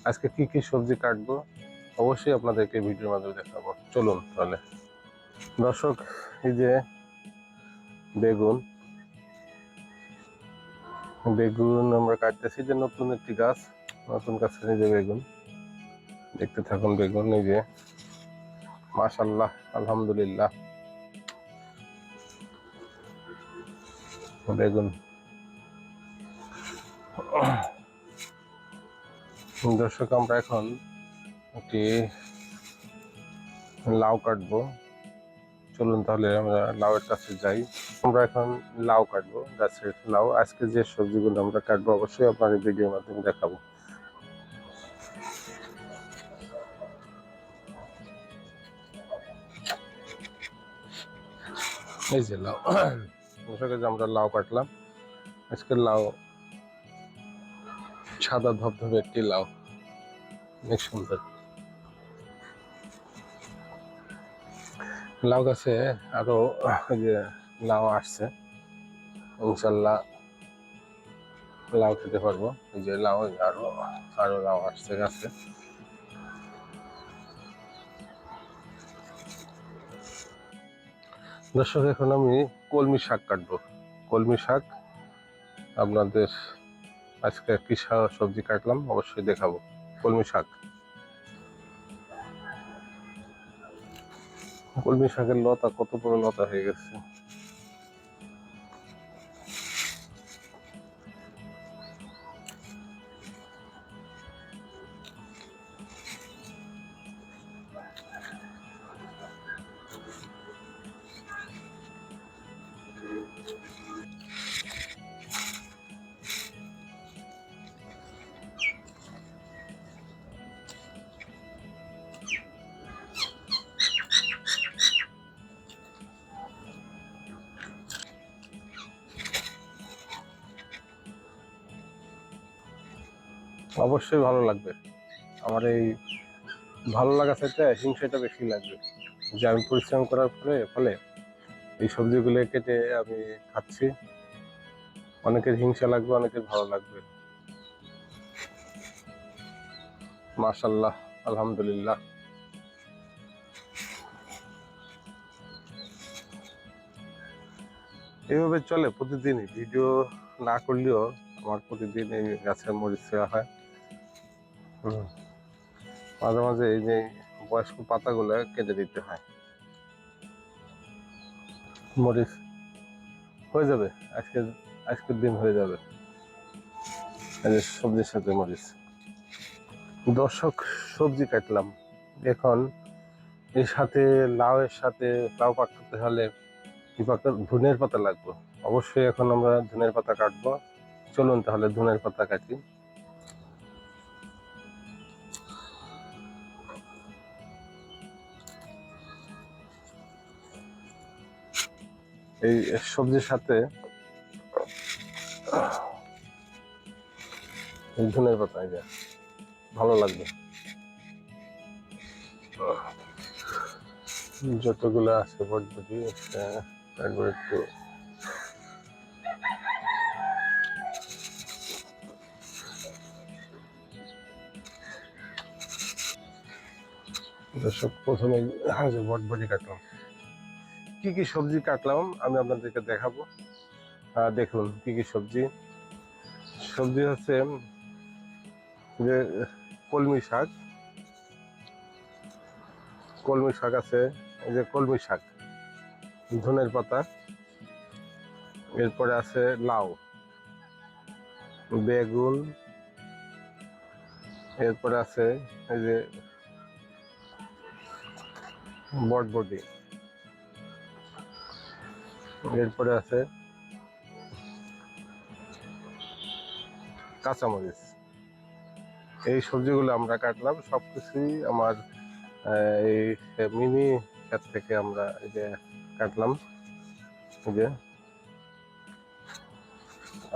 আজকে কি কি সবজি কাটবো অবশ্যই আপনাদেরকে ভিডিওর মাধ্যমে দেখাবো। চলুন তাহলে। দর্শক, এই যে বেগুন বেগুন আমরা কাটতেছি, যে নতুন একটি গাছ, নতুন গাছের এই যে বেগুন, দেখতে থাকুন। বেগুন এই যে, মাশাআল্লাহ, আলহামদুলিল্লাহ বেগুন। দর্শক, আমরা এখন একটি লাউ কাটবো। চলুন তাহলে আমরা লাউয়ের কাছে যাই। আমরা এখন লাউ কাটবো, গাছের লাউ। আজকে যে সবজিগুলো আমরা কাটবো অবশ্যই আপনার এই ভিডিওর মাধ্যমে দেখাবো। এই যে লাউ, দর্শক যে আমরা লাউ কাটলাম। আজকে লাউ সাদা ধবধবে একটি লাউ, অনেক সুন্দর লাউ। গাছে আরো যে লাউ আসছে, ইনশাল্লাহ লাউ খেতে পারবো। এই যে লাউ, আরো আরো লাউ আসছে গাছে। দর্শক, এখন আমি কলমি শাক কাটবো। কলমি শাক আপনাদের আজকে কি সবজি কাটলাম অবশ্যই দেখাবো। কলমি শাক, কলমি শাকের লতা কত বড় লতা হয়ে গেছে। অবশ্যই ভালো লাগবে। আমার এই ভালো লাগা চাইতে হিংসাটা বেশি লাগবে, যে আমি পরিশ্রম করার ফলে এই সবজিগুলো কেটে আমি খাচ্ছি। অনেকের হিংসা লাগবে, অনেকের ভালো লাগবে। মাশাআল্লাহ, আলহামদুলিল্লাহ। এইভাবে চলে প্রতিদিনই, ভিডিও না করলেও আমার প্রতিদিন এই গাছের মরিচ দেওয়া হয়। মাঝে মাঝে এই যে বয়স্ক পাতাগুলো কেটে দিতে হয়। মরিচ হয়ে যাবে, আজকের দিন হয়ে যাবে এই যে সবজির সাথে মরিচ। দর্শক, সবজি কাটলাম, এখন এর সাথে লাউয়ের সাথে লাউ পাকাতে হলে ধনের পাতা লাগবে। অবশ্যই এখন আমরা ধনের পাতা কাটবো। চলুন তাহলে ধনের পাতা কাটি। এই সবজির সাথে ধনের পাতা এটা ভালো লাগবে। যতগুলো আছে বটবটি, একবার একটু দর্শক, প্রথমে বটবটি কাটলাম। কি কি সবজি কাটলাম আমি আপনাদেরকে দেখাবো। দেখুন কি কি সবজি। সবজি হচ্ছে যে কলমি শাক, কলমি শাক আছে, এই যে কলমি শাক, ধনের পাতা, এরপরে আছে লাউ, বেগুন, এরপরে আছে এই যে বটবটি, এরপরে আছে কাঁচামরিচ। এই সবজিগুলো আমরা কাটলাম, সবকিছুই আমার এই মিনি ক্ষেত থেকে আমরা এই যে কাটলাম। এই যে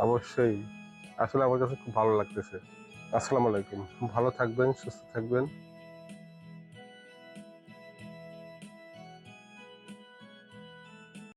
অবশ্যই আসলে আমার কাছে খুব ভালো লাগতেছে। আসসালামু আলাইকুম, ভালো থাকবেন, সুস্থ থাকবেন।